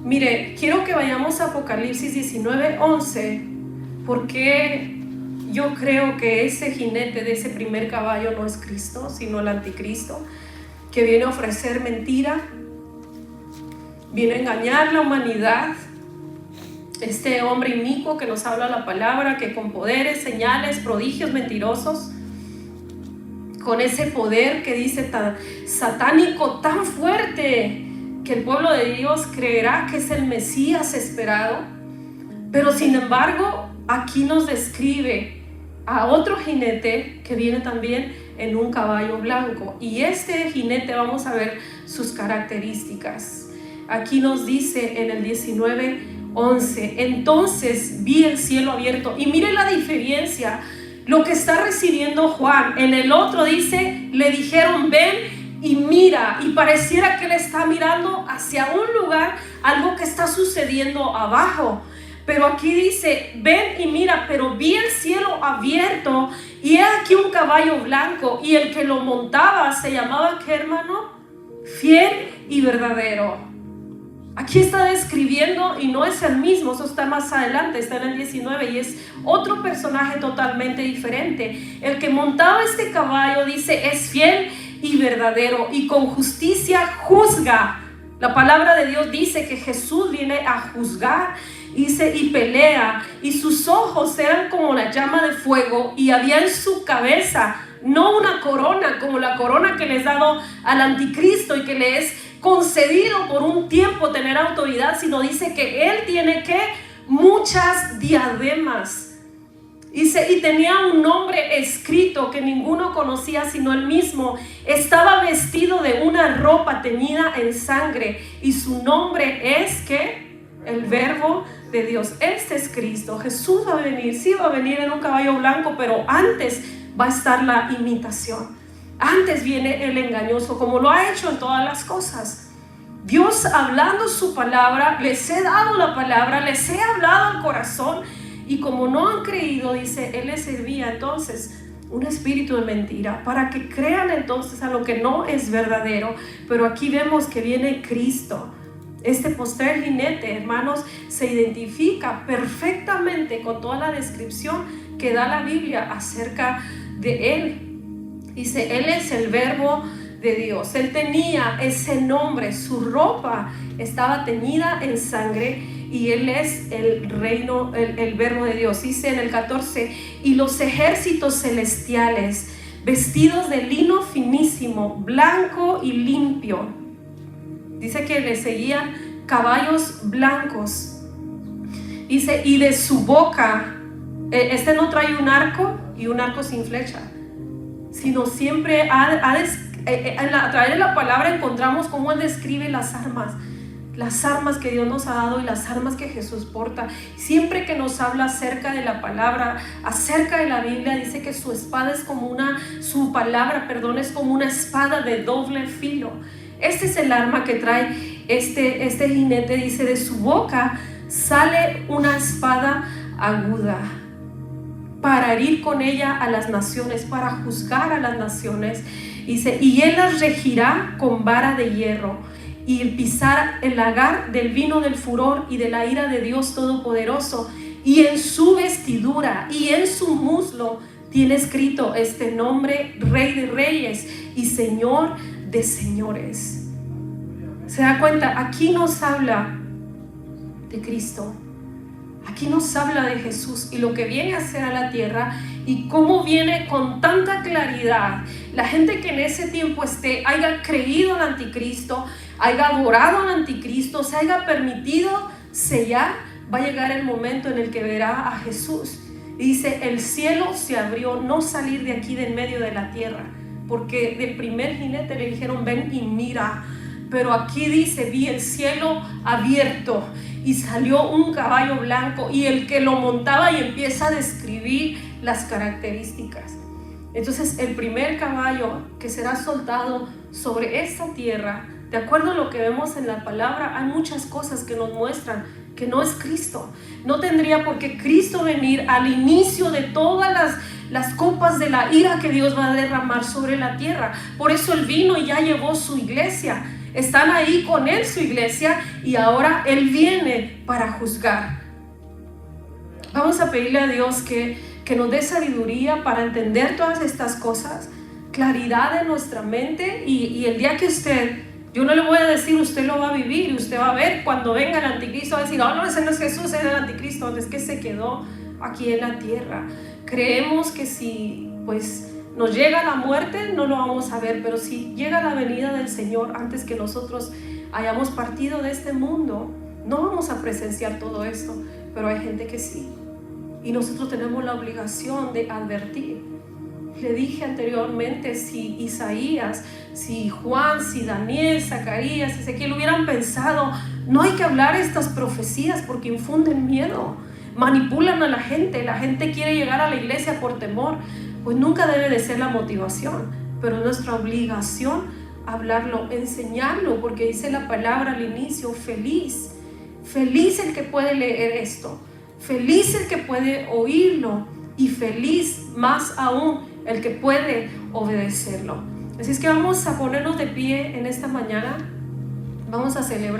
Mire, quiero que vayamos a Apocalipsis 19:11, porque yo creo que ese jinete de ese primer caballo no es Cristo, sino el anticristo, que viene a ofrecer mentira, viene a engañar la humanidad. Este hombre inicuo que nos habla la palabra, que con poderes, señales, prodigios mentirosos, con ese poder que dice tan satánico, tan fuerte, que el pueblo de Dios creerá que es el Mesías esperado. Pero sin embargo, aquí nos describe a otro jinete que viene también en un caballo blanco, y este jinete vamos a ver sus características. Aquí nos dice en el 19:11: entonces vi el cielo abierto. Y mire la diferencia, lo que está recibiendo Juan. En el otro dice: le dijeron ven y mira, y pareciera que él está mirando hacia un lugar, algo que está sucediendo abajo. Pero aquí dice: ven y mira, pero vi el cielo abierto y he aquí un caballo blanco, y el que lo montaba se llamaba, ¿qué, hermano? Fiel y verdadero. Aquí está describiendo, y no es el mismo, eso está más adelante, está en el 19, y es otro personaje totalmente diferente. El que montaba este caballo, dice, es fiel y verdadero, y con justicia juzga. La palabra de Dios dice que Jesús viene a juzgar, dice, y pelea, y sus ojos eran como la llama de fuego, y había en su cabeza no una corona como la corona que les ha dado al anticristo y que le es concedido por un tiempo tener autoridad, sino dice que él tiene que muchas diademas. Dice, y tenía un nombre escrito que ninguno conocía sino él mismo. Estaba vestido de una ropa teñida en sangre, y su nombre es que el Verbo de Dios. Este es Cristo. Jesús va a venir, sí va a venir en un caballo blanco, pero antes va a estar la imitación. Antes viene el engañoso, como lo ha hecho en todas las cosas. Dios, hablando su palabra, les he dado la palabra, les he hablado al corazón, y como no han creído, dice, Él les servía entonces un espíritu de mentira, para que crean entonces a lo que no es verdadero. Pero aquí vemos que viene Cristo. Este postrer jinete, hermanos, se identifica perfectamente con toda la descripción que da la Biblia acerca de Él. Dice, Él es el Verbo de Dios. Él tenía ese nombre, su ropa estaba teñida en sangre, y Él es el reino, el Verbo de Dios. Dice en el 14, y los ejércitos celestiales, vestidos de lino finísimo, blanco y limpio. Dice que le seguían caballos blancos. Dice, y de su boca, no trae un arco y un arco sin flecha, sino siempre a través de la palabra encontramos cómo Él describe las armas que Dios nos ha dado y las armas que Jesús porta. Siempre que nos habla acerca de la palabra, acerca de la Biblia, dice que su espada es como su palabra, es como una espada de doble filo. Este es el arma que trae este jinete. Dice, de su boca sale una espada aguda, para herir con ella a las naciones, para juzgar a las naciones. Dice, y Él las regirá con vara de hierro, y pisar el lagar del vino del furor y de la ira de Dios Todopoderoso. Y en su vestidura y en su muslo tiene escrito este nombre: Rey de Reyes y Señor de Señores. ¿Se da cuenta? Aquí nos habla de Cristo. Aquí nos habla de Jesús y lo que viene a hacer a la tierra, y cómo viene con tanta claridad. La gente que en ese tiempo haya creído al anticristo, haya adorado al anticristo, se haya permitido sellar, va a llegar el momento en el que verá a Jesús. Y dice, el cielo se abrió, no salir de aquí de en medio de la tierra, porque del primer jinete le dijeron ven y mira. Pero aquí dice, vi el cielo abierto, y salió un caballo blanco y el que lo montaba y empieza a describir las características. Entonces el primer caballo que será soltado sobre esta tierra, de acuerdo a lo que vemos en la palabra, hay muchas cosas que nos muestran que no es Cristo. No tendría por qué Cristo venir al inicio de todas las copas de la ira que Dios va a derramar sobre la tierra. Por eso Él vino y ya llevó su iglesia. Están ahí con Él su iglesia y ahora Él viene para juzgar. Vamos a pedirle a Dios que nos dé sabiduría para entender todas estas cosas, claridad en nuestra mente y el día que yo no le voy a decir, usted lo va a vivir y usted va a ver cuando venga el anticristo, va a decir, oh no, ese no es Jesús, ese es el anticristo, es que se quedó aquí en la tierra. Creemos que si pues nos llega la muerte no lo vamos a ver, pero si llega la venida del Señor antes que nosotros hayamos partido de este mundo, no vamos a presenciar todo esto, pero hay gente que sí. Y nosotros tenemos la obligación de advertir. Le dije anteriormente, si Isaías, si Juan, si Daniel, Zacarías, Ezequiel hubieran pensado, no hay que hablar estas profecías porque infunden miedo, manipulan a la gente quiere llegar a la iglesia por temor, pues nunca debe de ser la motivación, pero es nuestra obligación hablarlo, enseñarlo, porque dice la palabra al inicio, feliz el que puede leer esto. Feliz el que puede oírlo y feliz más aún el que puede obedecerlo. Así es que vamos a ponernos de pie en esta mañana, vamos a celebrar.